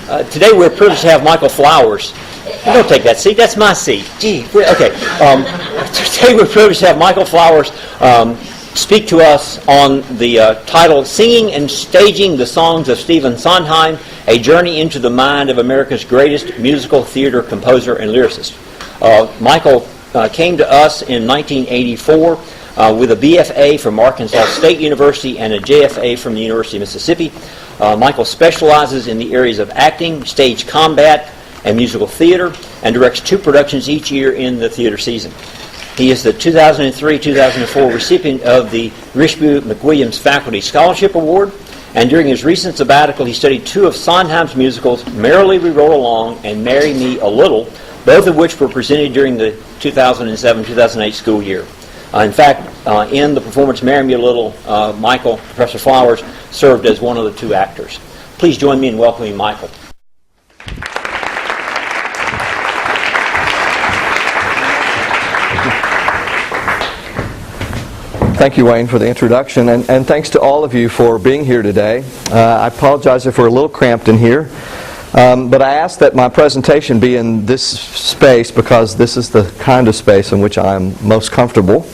Today we're privileged to have Michael Flowers. Don't take that seat. That's my seat. Gee, okay. Today we're privileged to have Michael Flowers speak to us on the title, Singing and Staging the Songs of Stephen Sondheim, A Journey into the Mind of America's Greatest Musical Theater Composer and Lyricist. Michael came to us in 1984 with a BFA from Arkansas State University and a JFA from the University of Mississippi. Michael specializes in the areas of acting, stage combat, and musical theater, and directs 2 productions each year in the theater season. He is the 2003-2004 recipient of the Richelieu McWilliams Faculty Scholarship Award, and during his recent sabbatical he studied 2 of Sondheim's musicals, Merrily We Roll Along and Marry Me a Little, both of which were presented during the 2007-2008 school year. In fact, in the performance Marry Me a Little, Professor Flowers, served as one of the 2 actors. Please join me in welcoming Michael. Thank you, Wayne, for the introduction, and thanks to all of you for being here today. I apologize if we're a little cramped in here, but I ask that my presentation be in this space because this is the kind of space in which I'm most comfortable.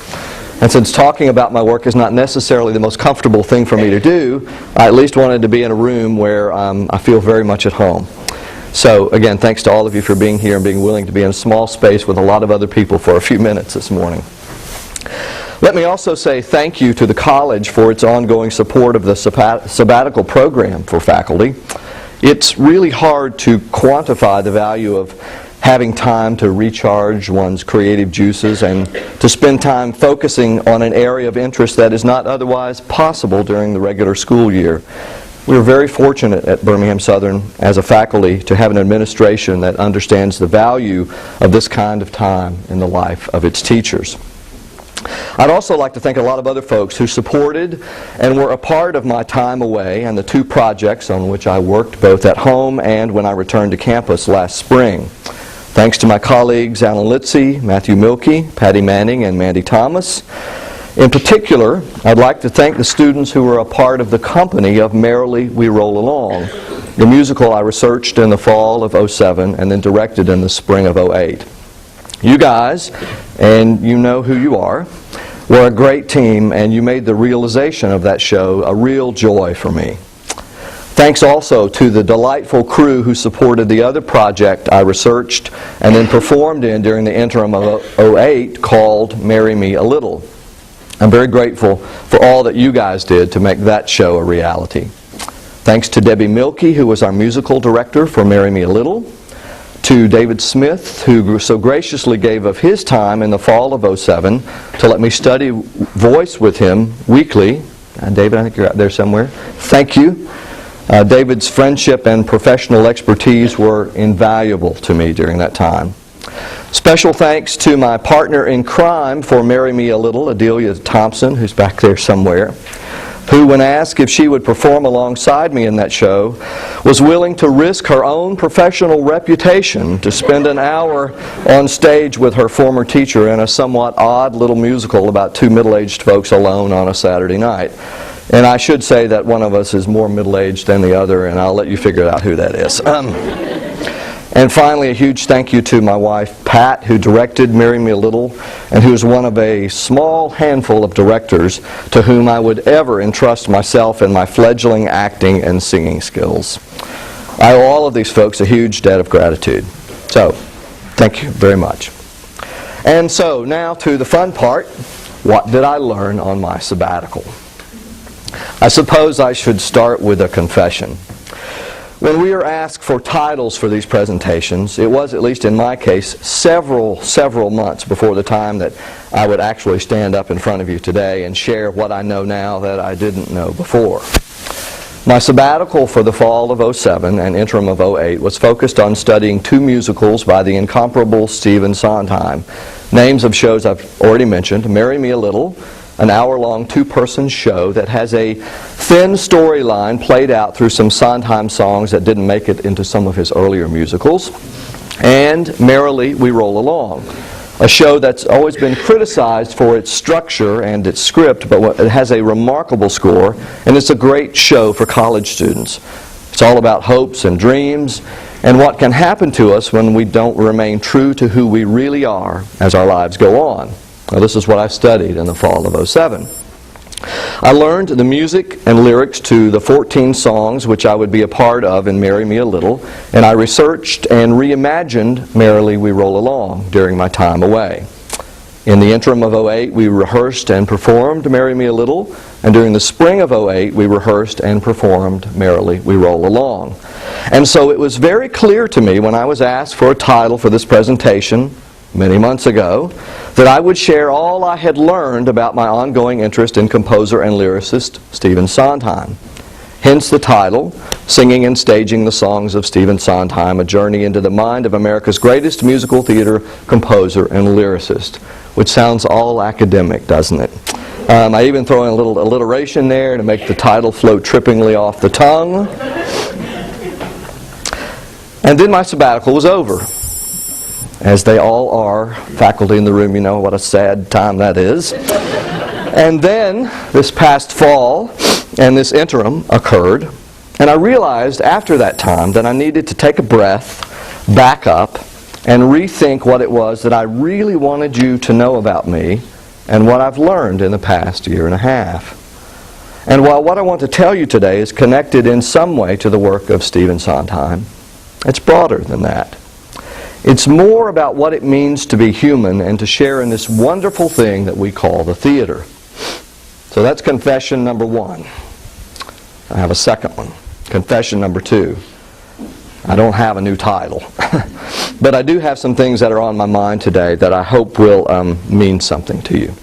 And since talking about my work is not necessarily the most comfortable thing for me to do, I at least wanted to be in a room where I feel very much at home. So again, thanks to all of you for being here and being willing to be in a small space with a lot of other people for a few minutes this morning. Let me also say thank you to the college for its ongoing support of the sabbatical program for faculty. It's really hard to quantify the value of having time to recharge one's creative juices and to spend time focusing on an area of interest that is not otherwise possible during the regular school year. We're very fortunate at Birmingham Southern as a faculty to have an administration that understands the value of this kind of time in the life of its teachers. I'd also like to thank a lot of other folks who supported and were a part of my time away and the 2 projects on which I worked both at home and when I returned to campus last spring. Thanks to my colleagues Alan Litzy, Matthew Milkey, Patty Manning, and Mandy Thomas. In particular, I'd like to thank the students who were a part of the company of Merrily We Roll Along, the musical I researched in the fall of '07 and then directed in the spring of '08. You guys, and you know who you are, were a great team, and you made the realization of that show a real joy for me. Thanks also to the delightful crew who supported the other project I researched and then performed in during the interim of '08 called Marry Me a Little. I'm very grateful for all that you guys did to make that show a reality. Thanks to Debbie Milkey, who was our musical director for Marry Me a Little, to David Smith, who so graciously gave of his time in the fall of '07 to let me study voice with him weekly. David, I think you're out there somewhere. Thank you. David's friendship and professional expertise were invaluable to me during that time. Special thanks to my partner in crime for Marry Me a Little, Adelia Thompson, who's back there somewhere, who, when asked if she would perform alongside me in that show, was willing to risk her own professional reputation to spend an hour on stage with her former teacher in a somewhat odd little musical about 2 middle-aged folks alone on a Saturday night. And I should say that one of us is more middle-aged than the other, and I'll let you figure out who that is. And finally, a huge thank you to my wife, Pat, who directed Marry Me a Little, and who is one of a small handful of directors to whom I would ever entrust myself and my fledgling acting and singing skills. I owe all of these folks a huge debt of gratitude. So, thank you very much. And so, now to the fun part. What did I learn on my sabbatical? I suppose I should start with a confession. When we are asked for titles for these presentations, it was, at least in my case, several months before the time that I would actually stand up in front of you today and share what I know now that I didn't know before. My sabbatical for the fall of '07 and interim of '08 was focused on studying 2 musicals by the incomparable Stephen Sondheim. Names of shows I've already mentioned: Marry Me a Little, an hour-long 2-person show that has a thin storyline played out through some Sondheim songs that didn't make it into some of his earlier musicals, and Merrily We Roll Along, a show that's always been criticized for its structure and its script, but it has a remarkable score, and it's a great show for college students. It's all about hopes and dreams and what can happen to us when we don't remain true to who we really are as our lives go on. Now, this is what I studied in the fall of '07. I learned the music and lyrics to the 14 songs which I would be a part of in Marry Me a Little, and I researched and reimagined Merrily We Roll Along during my time away. In the interim of '08, we rehearsed and performed Marry Me a Little, and during the spring of '08, we rehearsed and performed Merrily We Roll Along. And so it was very clear to me when I was asked for a title for this presentation many months ago that I would share all I had learned about my ongoing interest in composer and lyricist Stephen Sondheim. Hence the title, Singing and Staging the Songs of Stephen Sondheim, A Journey into the Mind of America's Greatest Musical Theater Composer and Lyricist, which sounds all academic, doesn't it? I even throw in a little alliteration there to make the title float trippingly off the tongue. And then my sabbatical was over. As they all are. Faculty in the room, you know what a sad time that is. And then, this past fall, and this interim occurred, and I realized after that time that I needed to take a breath, back up, and rethink what it was that I really wanted you to know about me and what I've learned in the past year and a half. And while what I want to tell you today is connected in some way to the work of Stephen Sondheim, it's broader than that. It's more about what it means to be human and to share in this wonderful thing that we call the theater. So that's confession number one. I have a second one. Confession number two. I don't have a new title. But I do have some things that are on my mind today that I hope will mean something to you.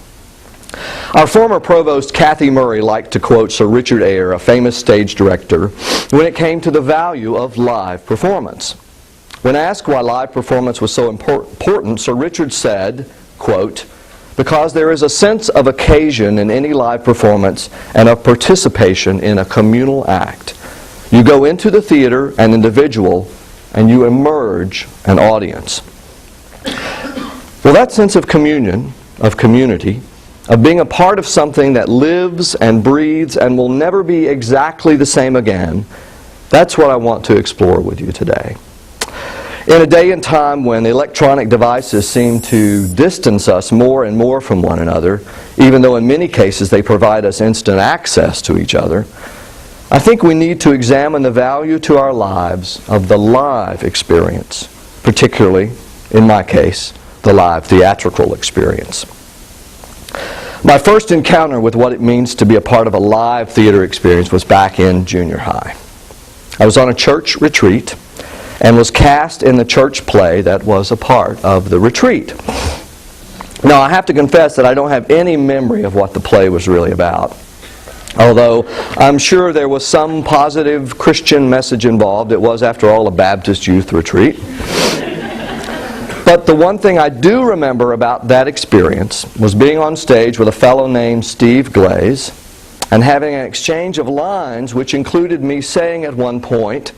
Our former provost, Kathy Murray, liked to quote Sir Richard Eyre, a famous stage director, when it came to the value of live performance. When asked why live performance was so important, Sir Richard said, quote, "Because there is a sense of occasion in any live performance and of participation in a communal act. You go into the theater an individual and you emerge an audience." Well, that sense of communion, of community, of being a part of something that lives and breathes and will never be exactly the same again, that's what I want to explore with you today. In a day and time when electronic devices seem to distance us more and more from one another, even though in many cases they provide us instant access to each other, I think we need to examine the value to our lives of the live experience, particularly, in my case, the live theatrical experience. My first encounter with what it means to be a part of a live theater experience was back in junior high. I was on a church retreat and was cast in the church play that was a part of the retreat. Now, I have to confess that I don't have any memory of what the play was really about, although I'm sure there was some positive Christian message involved. It was, after all, a Baptist youth retreat. But the one thing I do remember about that experience was being on stage with a fellow named Steve Glaze and having an exchange of lines which included me saying at one point,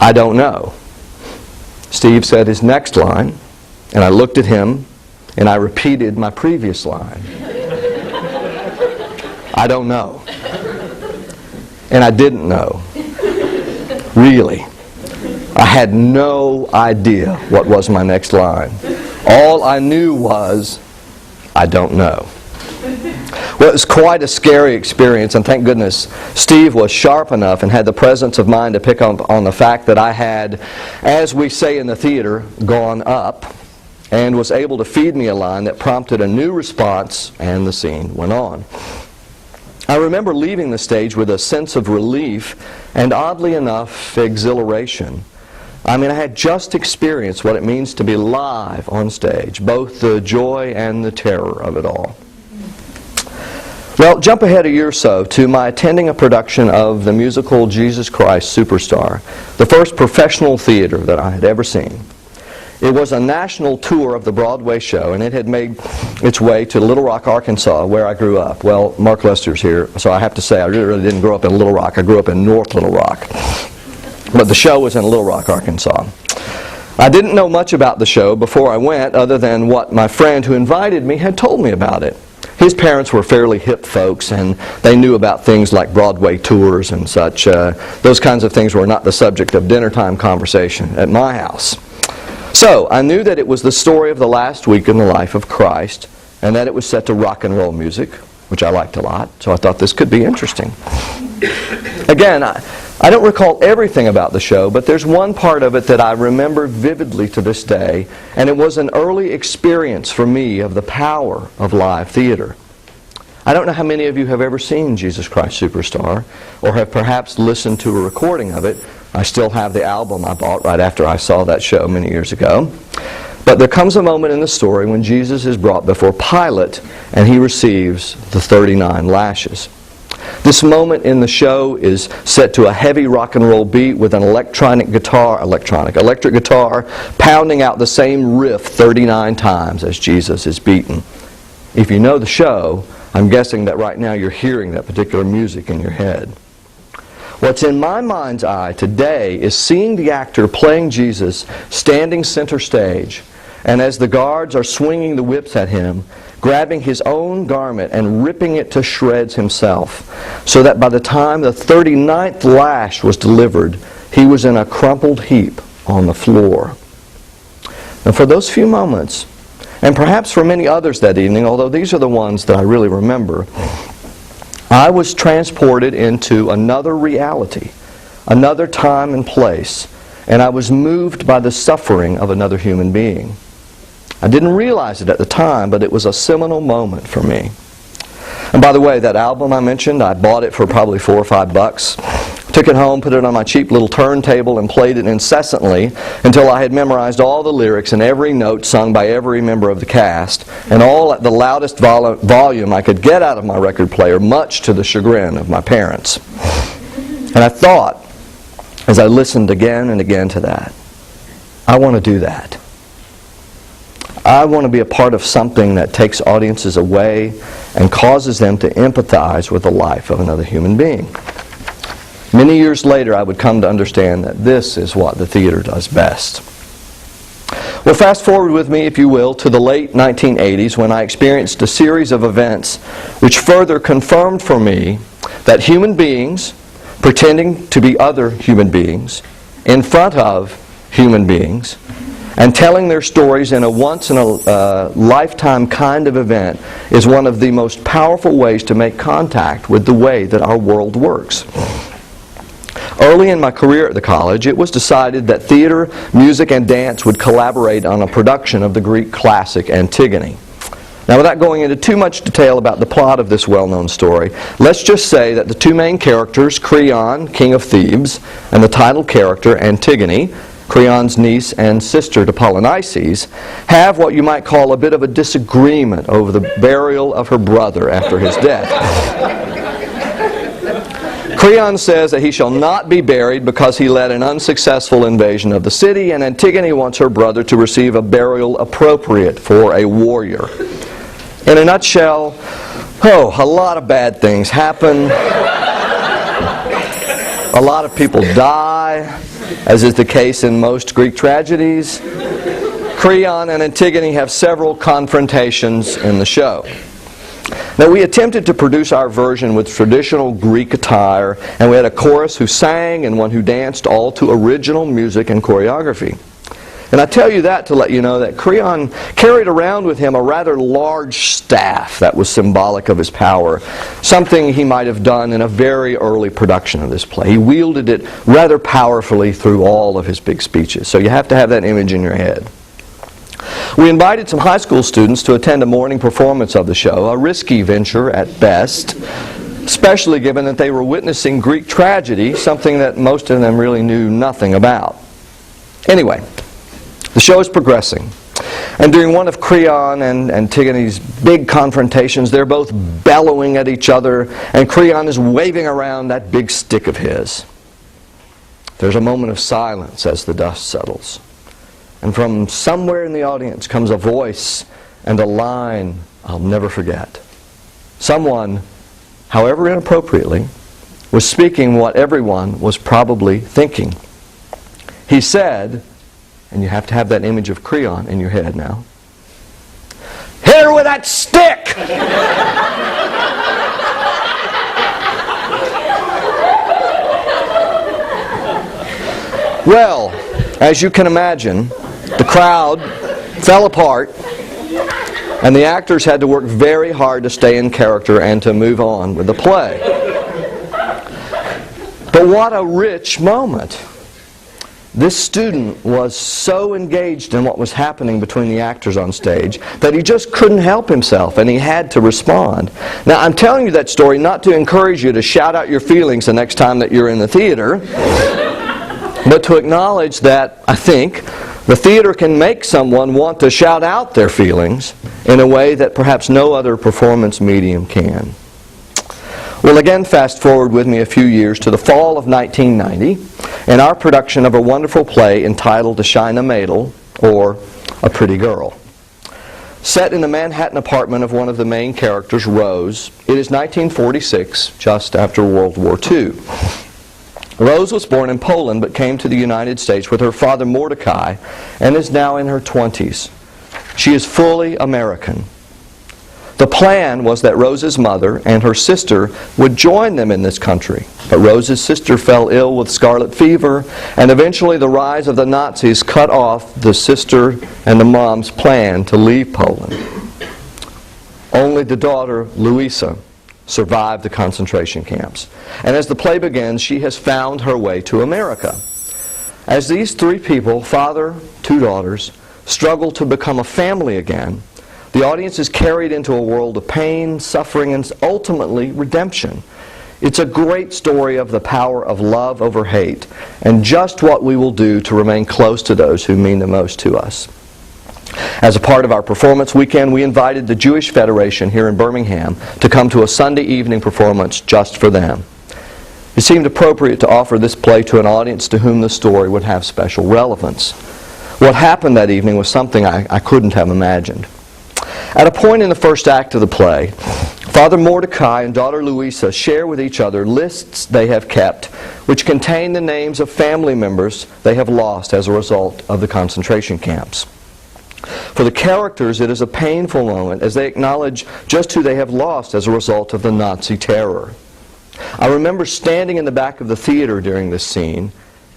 "I don't know." Steve said his next line, and I looked at him, and I repeated my previous line. "I don't know." And I didn't know. Really. I had no idea what was my next line. All I knew was, "I don't know." Well, it was quite a scary experience, and thank goodness Steve was sharp enough and had the presence of mind to pick up on the fact that I had, as we say in the theater, gone up, and was able to feed me a line that prompted a new response, and the scene went on. I remember leaving the stage with a sense of relief and, oddly enough, exhilaration. I mean, I had just experienced what it means to be live on stage, both the joy and the terror of it all. Well, jump ahead a year or so to my attending a production of the musical Jesus Christ Superstar, the first professional theater that I had ever seen. It was a national tour of the Broadway show, and it had made its way to Little Rock, Arkansas, where I grew up. Well, Mark Lester's here, so I have to say I really didn't grow up in Little Rock. I grew up in North Little Rock. But the show was in Little Rock, Arkansas. I didn't know much about the show before I went, other than what my friend who invited me had told me about it. His parents were fairly hip folks, and they knew about things like Broadway tours and such. Those kinds of things were not the subject of dinner time conversation at my house. So I knew that it was the story of the last week in the life of Christ, and that it was set to rock and roll music, which I liked a lot, so I thought this could be interesting. Again, I don't recall everything about the show, but there's one part of it that I remember vividly to this day, and it was an early experience for me of the power of live theater. I don't know how many of you have ever seen Jesus Christ Superstar, or have perhaps listened to a recording of it. I still have the album I bought right after I saw that show many years ago. But there comes a moment in the story when Jesus is brought before Pilate, and he receives the 39 lashes. This moment in the show is set to a heavy rock and roll beat with an electric guitar pounding out the same riff 39 times as Jesus is beaten. If you know the show, I'm guessing that right now you're hearing that particular music in your head. What's in my mind's eye today is seeing the actor playing Jesus standing center stage, and as the guards are swinging the whips at him, grabbing his own garment and ripping it to shreds himself, so that by the time the 39th lash was delivered, he was in a crumpled heap on the floor. And for those few moments, and perhaps for many others that evening, although these are the ones that I really remember, I was transported into another reality, another time and place, and I was moved by the suffering of another human being. I didn't realize it at the time, but it was a seminal moment for me. And by the way, that album I mentioned, I bought it for probably $4 or $5. Took it home, put it on my cheap little turntable, and played it incessantly until I had memorized all the lyrics and every note sung by every member of the cast, and all at the loudest volume I could get out of my record player, much to the chagrin of my parents. And I thought, as I listened again and again to that, I want to do that. I want to be a part of something that takes audiences away and causes them to empathize with the life of another human being. Many years later, I would come to understand that this is what the theater does best. Well, fast forward with me, if you will, to the late 1980s when I experienced a series of events which further confirmed for me that human beings, pretending to be other human beings, in front of human beings, and telling their stories in a once-in-a-lifetime kind of event is one of the most powerful ways to make contact with the way that our world works. Early in my career at the college, it was decided that theater, music, and dance would collaborate on a production of the Greek classic Antigone. Now, without going into too much detail about the plot of this well-known story, let's just say that the two main characters, Creon, King of Thebes, and the title character, Antigone, Creon's niece and sister to Polynices, have what you might call a bit of a disagreement over the burial of her brother after his death. Creon says that he shall not be buried because he led an unsuccessful invasion of the city, and Antigone wants her brother to receive a burial appropriate for a warrior. In a nutshell, a lot of bad things happen. A lot of people die, as is the case in most Greek tragedies. Creon and Antigone have several confrontations in the show. Now, we attempted to produce our version with traditional Greek attire, and we had a chorus who sang and one who danced, all to original music and choreography. And I tell you that to let you know that Creon carried around with him a rather large staff that was symbolic of his power, something he might have done in a very early production of this play. He wielded it rather powerfully through all of his big speeches, so you have to have that image in your head. We invited some high school students to attend a morning performance of the show, a risky venture at best, especially given that they were witnessing Greek tragedy, something that most of them really knew nothing about. Anyway, the show is progressing, and during one of Creon and Antigone's big confrontations, they're both bellowing at each other, and Creon is waving around that big stick of his. There's a moment of silence as the dust settles. And from somewhere in the audience comes a voice and a line I'll never forget. Someone, however inappropriately, was speaking what everyone was probably thinking. He said, and you have to have that image of Creon in your head now, Hit her with that stick! Well, as you can imagine, the crowd fell apart, and the actors had to work very hard to stay in character and to move on with the play. But what a rich moment. This student was so engaged in what was happening between the actors on stage that he just couldn't help himself, and he had to respond. Now, I'm telling you that story not to encourage you to shout out your feelings the next time that you're in the theater, but to acknowledge that, I think, the theater can make someone want to shout out their feelings in a way that perhaps no other performance medium can. Well, again, fast forward with me a few years to the fall of 1990 and our production of a wonderful play entitled A Shina Maidel, or A Pretty Girl. Set in the Manhattan apartment of one of the main characters, Rose, it is 1946, just after World War II. Rose was born in Poland but came to the United States with her father Mordecai and is now in her 20s. She is fully American. The plan was that Rose's mother and her sister would join them in this country, but Rose's sister fell ill with scarlet fever, and eventually the rise of the Nazis cut off the sister and the mom's plan to leave Poland. Only the daughter, Louisa, survived the concentration camps. And as the play begins, she has found her way to America. As these three people, father, two daughters, struggle to become a family again, the audience is carried into a world of pain, suffering, and ultimately redemption. It's a great story of the power of love over hate and just what we will do to remain close to those who mean the most to us. As a part of our performance weekend, we invited the Jewish Federation here in Birmingham to come to a Sunday evening performance just for them. It seemed appropriate to offer this play to an audience to whom the story would have special relevance. What happened that evening was something I couldn't have imagined. At a point in the first act of the play, Father Mordecai and daughter Louisa share with each other lists they have kept which contain the names of family members they have lost as a result of the concentration camps. For the characters, it is a painful moment as they acknowledge just who they have lost as a result of the Nazi terror. I remember standing in the back of the theater during this scene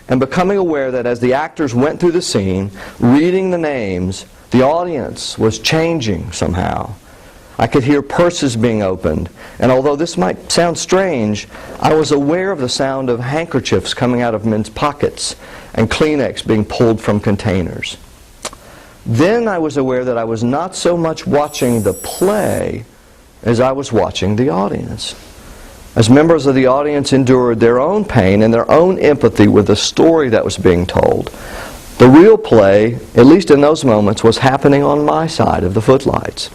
and becoming aware that as the actors went through the scene, reading the names, the audience was changing somehow. I could hear purses being opened, and although this might sound strange, I was aware of the sound of handkerchiefs coming out of men's pockets and Kleenex being pulled from containers. Then I was aware that I was not so much watching the play as I was watching the audience. As members of the audience endured their own pain and their own empathy with the story that was being told, the real play, at least in those moments, was happening on my side of the footlights.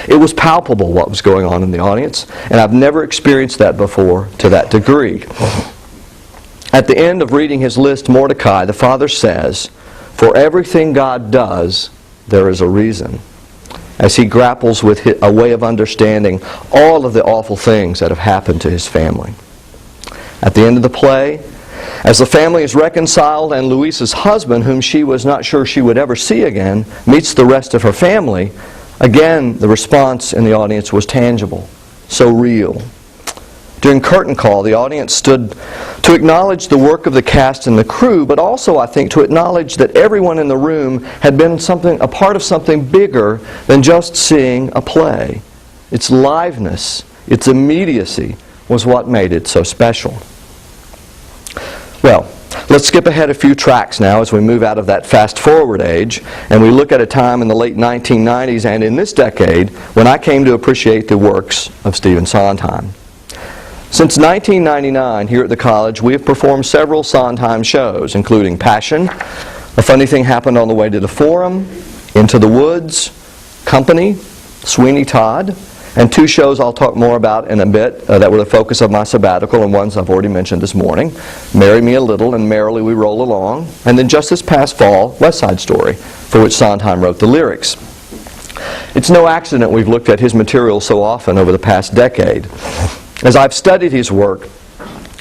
It was palpable what was going on in the audience, and I've never experienced that before to that degree. At the end of reading his list, Mordecai, the father, says, "For everything God does, there is a reason," as he grapples with a way of understanding all of the awful things that have happened to his family. At the end of the play, as the family is reconciled and Louisa's husband, whom she was not sure she would ever see again, meets the rest of her family, again the response in the audience was tangible, so real. During curtain call, the audience stood to acknowledge the work of the cast and the crew, but also, I think, to acknowledge that everyone in the room had been a part of something bigger than just seeing a play. Its liveness, its immediacy, was what made it so special. Well, let's skip ahead a few tracks now as we move out of that fast-forward age, and we look at a time in the late 1990s and in this decade when I came to appreciate the works of Stephen Sondheim. Since 1999, here at the college, we have performed several Sondheim shows, including Passion, A Funny Thing Happened on the Way to the Forum, Into the Woods, Company, Sweeney Todd, and two shows I'll talk more about in a bit that were the focus of my sabbatical and ones I've already mentioned this morning, Marry Me a Little and Merrily We Roll Along, and then just this past fall, West Side Story, for which Sondheim wrote the lyrics. It's no accident we've looked at his material so often over the past decade. As I've studied his work,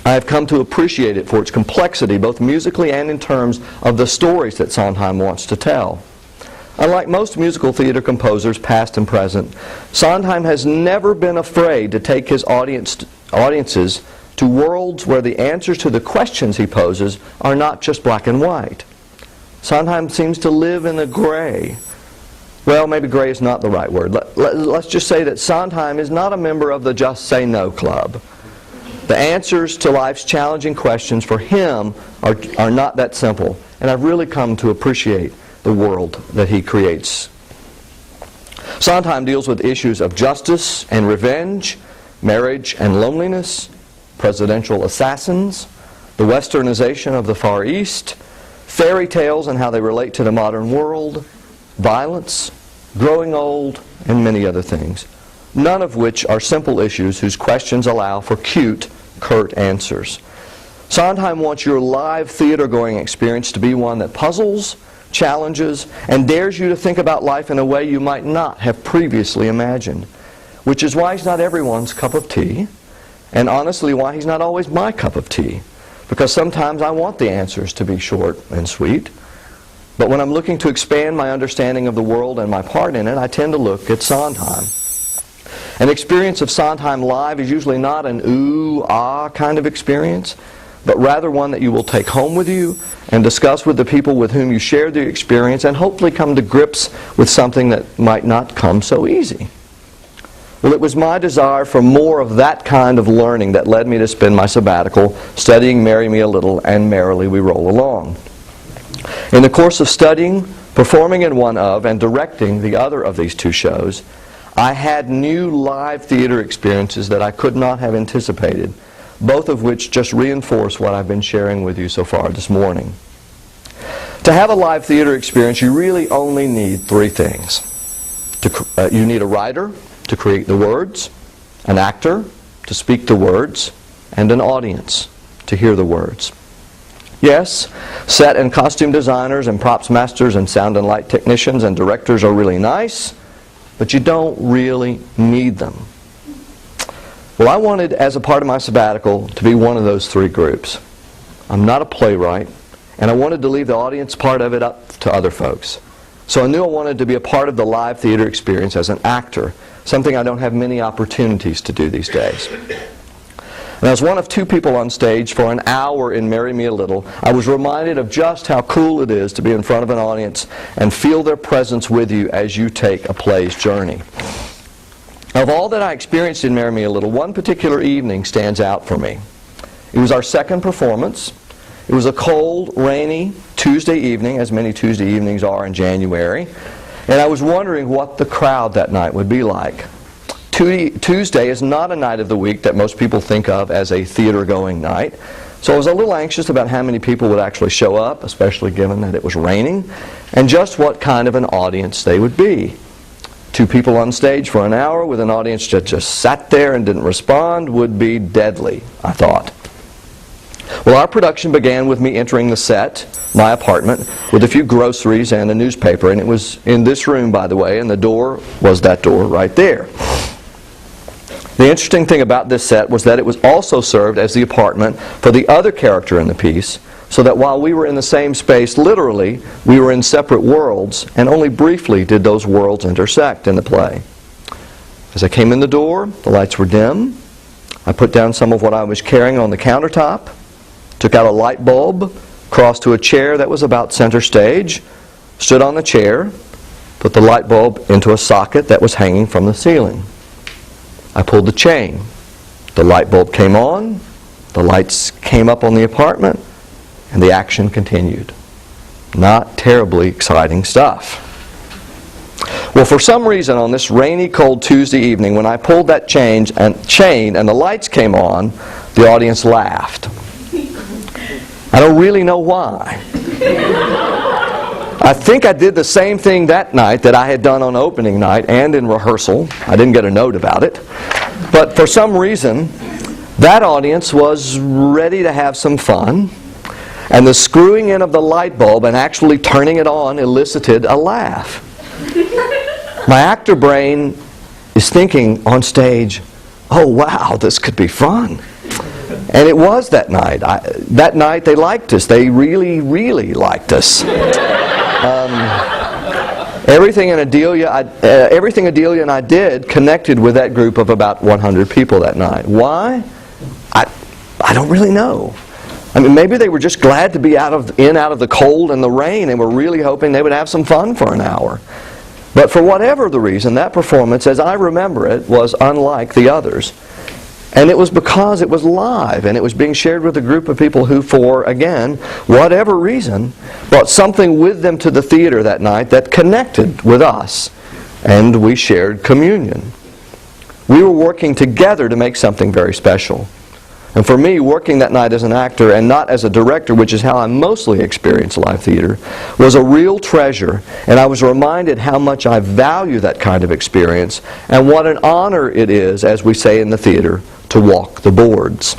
I have come to appreciate it for its complexity, both musically and in terms of the stories that Sondheim wants to tell. Unlike most musical theater composers, past and present, Sondheim has never been afraid to take his audiences to worlds where the answers to the questions he poses are not just black and white. Sondheim seems to live in a gray. Well, maybe gray is not the right word. Let's just say that Sondheim is not a member of the Just Say No Club. The answers to life's challenging questions for him are not that simple. And I've really come to appreciate the world that he creates. Sondheim deals with issues of justice and revenge, marriage and loneliness, presidential assassins, the westernization of the Far East, fairy tales and how they relate to the modern world, violence, growing old, and many other things, none of which are simple issues whose questions allow for cute, curt answers. Sondheim wants your live theater-going experience to be one that puzzles, challenges, and dares you to think about life in a way you might not have previously imagined, which is why he's not everyone's cup of tea, and honestly why he's not always my cup of tea, because sometimes I want the answers to be short and sweet. But when I'm looking to expand my understanding of the world and my part in it, I tend to look at Sondheim. An experience of Sondheim live is usually not an ooh-ah kind of experience, but rather one that you will take home with you and discuss with the people with whom you share the experience and hopefully come to grips with something that might not come so easy. Well, it was my desire for more of that kind of learning that led me to spend my sabbatical studying Marry Me a Little and Merrily We Roll Along. In the course of studying, performing in one of, and directing the other of these two shows, I had new live theater experiences that I could not have anticipated, both of which just reinforce what I've been sharing with you so far this morning. To have a live theater experience, you really only need three things. You need a writer to create the words, an actor to speak the words, and an audience to hear the words. Yes, set and costume designers and props masters and sound and light technicians and directors are really nice, but you don't really need them. Well, I wanted, as a part of my sabbatical, to be one of those three groups. I'm not a playwright, and I wanted to leave the audience part of it up to other folks. So I knew I wanted to be a part of the live theater experience as an actor, something I don't have many opportunities to do these days. And as one of two people on stage for an hour in Marry Me a Little, I was reminded of just how cool it is to be in front of an audience and feel their presence with you as you take a play's journey. Of all that I experienced in Marry Me a Little, one particular evening stands out for me. It was our second performance. It was a cold, rainy Tuesday evening, as many Tuesday evenings are in January, and I was wondering what the crowd that night would be like. Tuesday is not a night of the week that most people think of as a theater-going night, so I was a little anxious about how many people would actually show up, especially given that it was raining, and just what kind of an audience they would be. Two people on stage for an hour with an audience that just sat there and didn't respond would be deadly, I thought. Well, our production began with me entering the set, my apartment, with a few groceries and a newspaper, and it was in this room, by the way, and the door was that door right there. The interesting thing about this set was that it was also served as the apartment for the other character in the piece, so that while we were in the same space, literally, we were in separate worlds, and only briefly did those worlds intersect in the play. As I came in the door, the lights were dim. I put down some of what I was carrying on the countertop, took out a light bulb, crossed to a chair that was about center stage, stood on the chair, put the light bulb into a socket that was hanging from the ceiling. I pulled the chain. The light bulb came on, the lights came up on the apartment, and the action continued. Not terribly exciting stuff. Well, for some reason on this rainy, cold Tuesday evening, when I pulled that chain and the lights came on, the audience laughed. I don't really know why. I think I did the same thing that night that I had done on opening night and in rehearsal. I didn't get a note about it. But for some reason, that audience was ready to have some fun, and the screwing in of the light bulb and actually turning it on elicited a laugh. My actor brain is thinking on stage, oh wow, this could be fun. And it was that night. That night they liked us. They really, really liked us. Everything Adelia and I did connected with that group of about 100 people that night. Why? I don't really know. I mean, maybe they were just glad to be out of the cold and the rain and were really hoping they would have some fun for an hour. But for whatever the reason, that performance, as I remember it, was unlike the others. And it was because it was live and it was being shared with a group of people who, for, again, whatever reason, brought something with them to the theater that night that connected with us. And we shared communion. We were working together to make something very special. And for me, working that night as an actor and not as a director, which is how I mostly experienced live theater, was a real treasure. And I was reminded how much I value that kind of experience and what an honor it is, as we say in the theater, to walk the boards.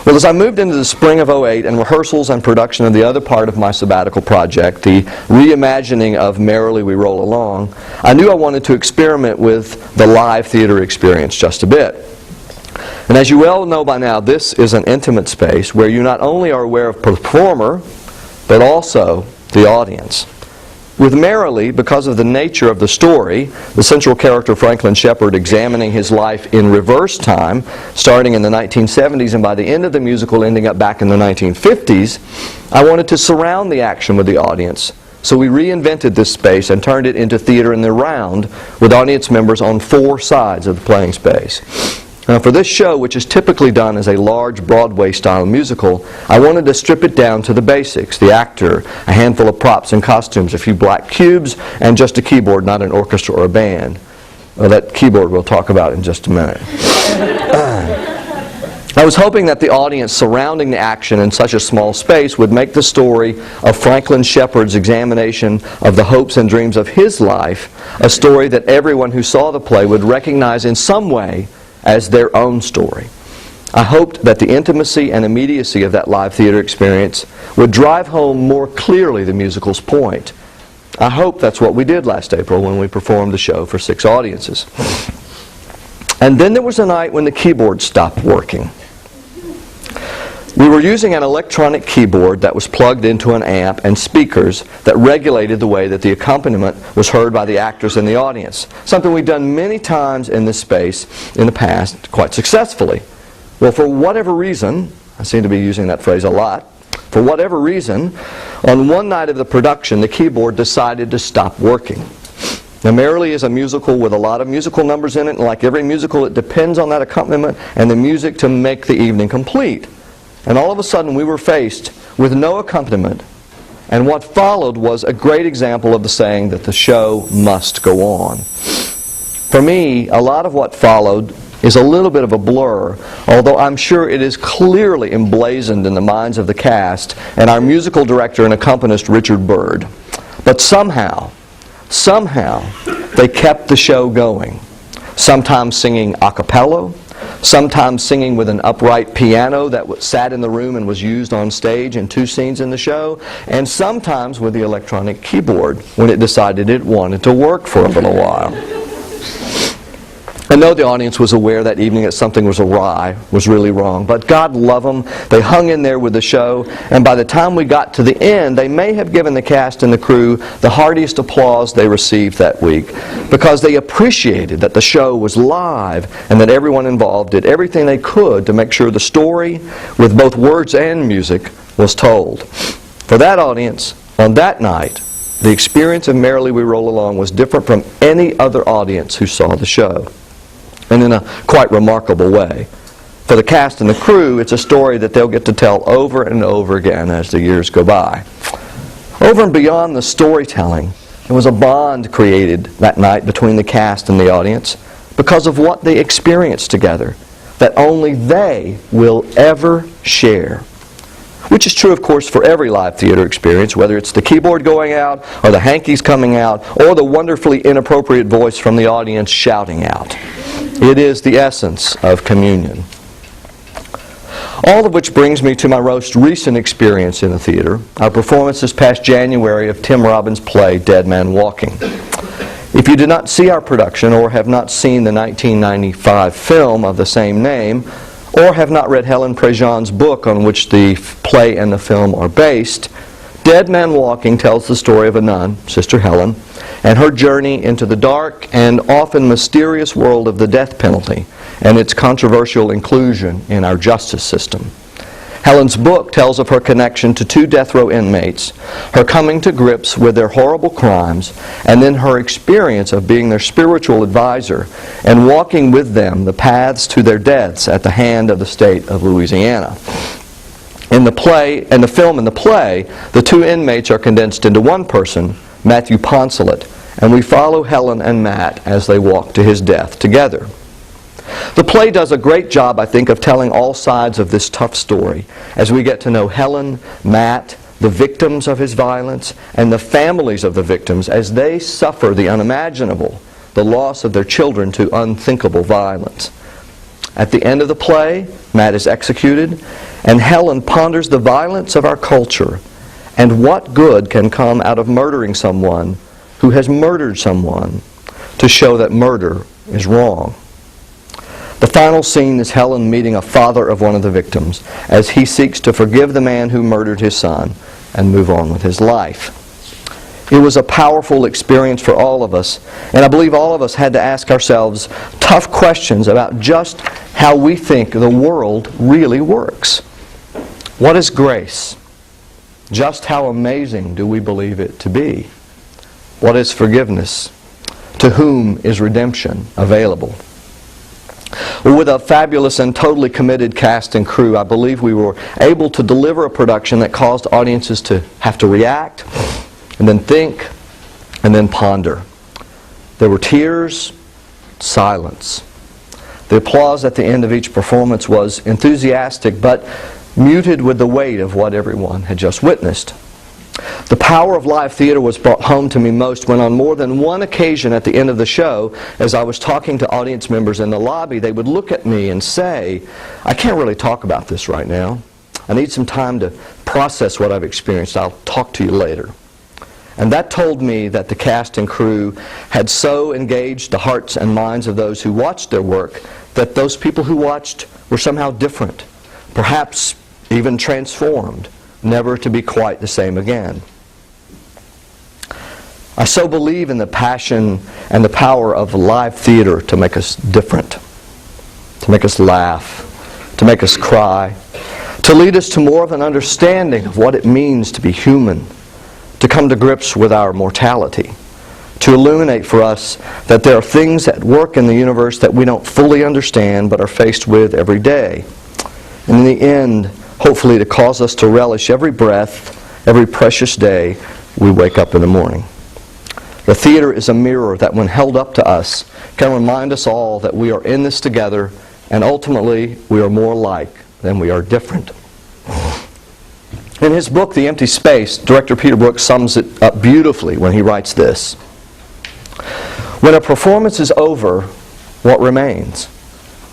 Well, as I moved into the spring of '08 and rehearsals and production of the other part of my sabbatical project, the reimagining of Merrily We Roll Along, I knew I wanted to experiment with the live theater experience just a bit. And as you well know by now, this is an intimate space where you not only are aware of the performer, but also the audience. With Merrily, because of the nature of the story, the central character Franklin Shepard examining his life in reverse time, starting in the 1970s and by the end of the musical ending up back in the 1950s, I wanted to surround the action with the audience. So we reinvented this space and turned it into theater in the round with audience members on 4 sides of the playing space. Now, for this show, which is typically done as a large Broadway-style musical, I wanted to strip it down to the basics: the actor, a handful of props and costumes, a few black cubes, and just a keyboard, not an orchestra or a band. Well, that keyboard we'll talk about in just a minute. I was hoping that the audience surrounding the action in such a small space would make the story of Franklin Shepard's examination of the hopes and dreams of his life a story that everyone who saw the play would recognize in some way as their own story. I hoped that the intimacy and immediacy of that live theater experience would drive home more clearly the musical's point. I hope that's what we did last April when we performed the show for 6 audiences. And then there was a night when the keyboard stopped working. We were using an electronic keyboard that was plugged into an amp and speakers that regulated the way that the accompaniment was heard by the actors in the audience, something we've done many times in this space in the past quite successfully. Well, for whatever reason, I seem to be using that phrase a lot, for whatever reason, on one night of the production, the keyboard decided to stop working. Now, Merrily is a musical with a lot of musical numbers in it, and like every musical, it depends on that accompaniment and the music to make the evening complete. And all of a sudden, we were faced with no accompaniment. And what followed was a great example of the saying that the show must go on. For me, a lot of what followed is a little bit of a blur, although I'm sure it is clearly emblazoned in the minds of the cast and our musical director and accompanist, Richard Byrd. But somehow, they kept the show going. Sometimes singing a cappella, sometimes singing with an upright piano that sat in the room and was used on stage in 2 scenes in the show, and sometimes with the electronic keyboard when it decided it wanted to work for a little while. I know the audience was aware that evening that something was awry, was really wrong, but God love them. They hung in there with the show, and by the time we got to the end, they may have given the cast and the crew the heartiest applause they received that week, because they appreciated that the show was live and that everyone involved did everything they could to make sure the story, with both words and music, was told. For that audience, on that night, the experience of Merrily We Roll Along was different from any other audience who saw the show, and in a quite remarkable way. For the cast and the crew, it's a story that they'll get to tell over and over again as the years go by. Over and beyond the storytelling, there was a bond created that night between the cast and the audience because of what they experienced together that only they will ever share. Which is true, of course, for every live theater experience, whether it's the keyboard going out, or the hankies coming out, or the wonderfully inappropriate voice from the audience shouting out. It is the essence of communion. All of which brings me to my most recent experience in the theater, our performance this past January of Tim Robbins' play, Dead Man Walking. If you did not see our production, or have not seen the 1995 film of the same name, or have not read Helen Prejean's book on which the play and the film are based, Dead Man Walking tells the story of a nun, Sister Helen, and her journey into the dark and often mysterious world of the death penalty and its controversial inclusion in our justice system. Helen's book tells of her connection to 2 death row inmates, her coming to grips with their horrible crimes, and then her experience of being their spiritual advisor and walking with them the paths to their deaths at the hand of the state of Louisiana. In the play, and the film and the play, the 2 inmates are condensed into one person, Matthew Poncelet, and we follow Helen and Matt as they walk to his death together. The play does a great job, I think, of telling all sides of this tough story as we get to know Helen, Matt, the victims of his violence, and the families of the victims as they suffer the unimaginable, the loss of their children to unthinkable violence. At the end of the play, Matt is executed, and Helen ponders the violence of our culture and what good can come out of murdering someone who has murdered someone to show that murder is wrong. The final scene is Helen meeting a father of one of the victims as he seeks to forgive the man who murdered his son and move on with his life. It was a powerful experience for all of us, and I believe all of us had to ask ourselves tough questions about just how we think the world really works. What is grace? Just how amazing do we believe it to be? What is forgiveness? To whom is redemption available? Well, with a fabulous and totally committed cast and crew, I believe we were able to deliver a production that caused audiences to have to react, and then think, and then ponder. There were tears, silence. The applause at the end of each performance was enthusiastic, but muted with the weight of what everyone had just witnessed. The power of live theater was brought home to me most when on more than one occasion at the end of the show, as I was talking to audience members in the lobby, they would look at me and say, "I can't really talk about this right now. I need some time to process what I've experienced. I'll talk to you later." And that told me that the cast and crew had so engaged the hearts and minds of those who watched their work that those people who watched were somehow different, perhaps even transformed, never to be quite the same again. I so believe in the passion and the power of live theater to make us different, to make us laugh, to make us cry, to lead us to more of an understanding of what it means to be human, to come to grips with our mortality, to illuminate for us that there are things at work in the universe that we don't fully understand but are faced with every day. And in the end, hopefully to cause us to relish every breath, every precious day we wake up in the morning. The theater is a mirror that, when held up to us, can remind us all that we are in this together, and ultimately we are more alike than we are different. In his book, The Empty Space, director Peter Brook sums it up beautifully when he writes this: "When a performance is over, what remains?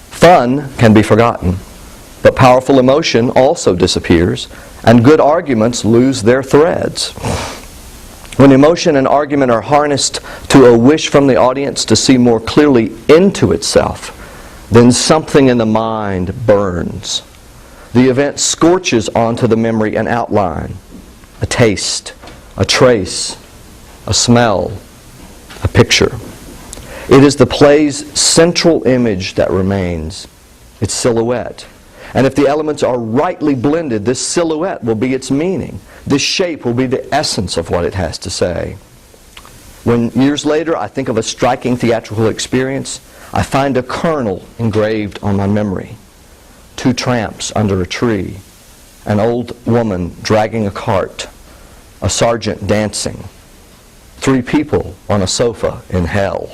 Fun can be forgotten, but powerful emotion also disappears, and good arguments lose their threads. When emotion and argument are harnessed to a wish from the audience to see more clearly into itself, then something in the mind burns. The event scorches onto the memory an outline, a taste, a trace, a smell, a picture. It is the play's central image that remains, its silhouette. And if the elements are rightly blended, this silhouette will be its meaning. This shape will be the essence of what it has to say. When years later I think of a striking theatrical experience, I find a kernel engraved on my memory. 2 tramps under a tree, an old woman dragging a cart, a sergeant dancing, 3 people on a sofa in hell,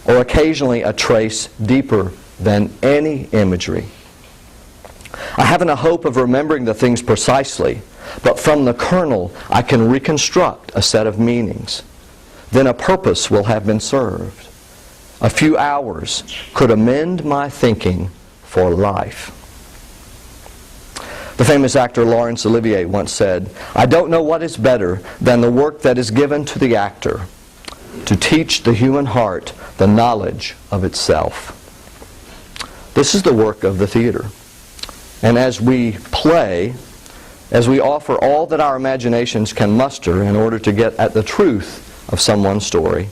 or occasionally a trace deeper than any imagery. I haven't a hope of remembering the things precisely, but from the kernel I can reconstruct a set of meanings. Then a purpose will have been served. A few hours could amend my thinking for life." The famous actor Laurence Olivier once said, "I don't know what is better than the work that is given to the actor, to teach the human heart the knowledge of itself." This is the work of the theater. And as we play, as we offer all that our imaginations can muster in order to get at the truth of someone's story,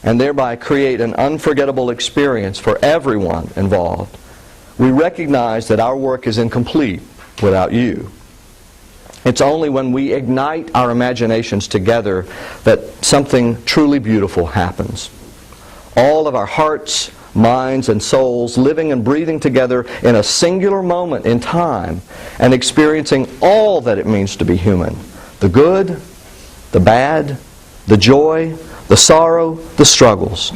and thereby create an unforgettable experience for everyone involved, we recognize that our work is incomplete without you. It's only when we ignite our imaginations together that something truly beautiful happens. All of our hearts, minds, and souls living and breathing together in a singular moment in time and experiencing all that it means to be human. The good, the bad, the joy, the sorrow, the struggles.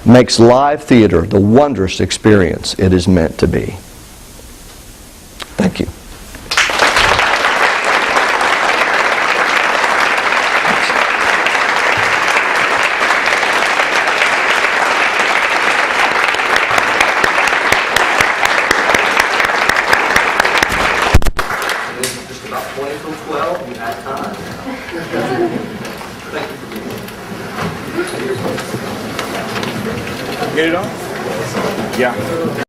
Makes live theater the wondrous experience it is meant to be. Thank you. Just about 20 from 12. You have time. Thank you for being here. Get it on? Yeah.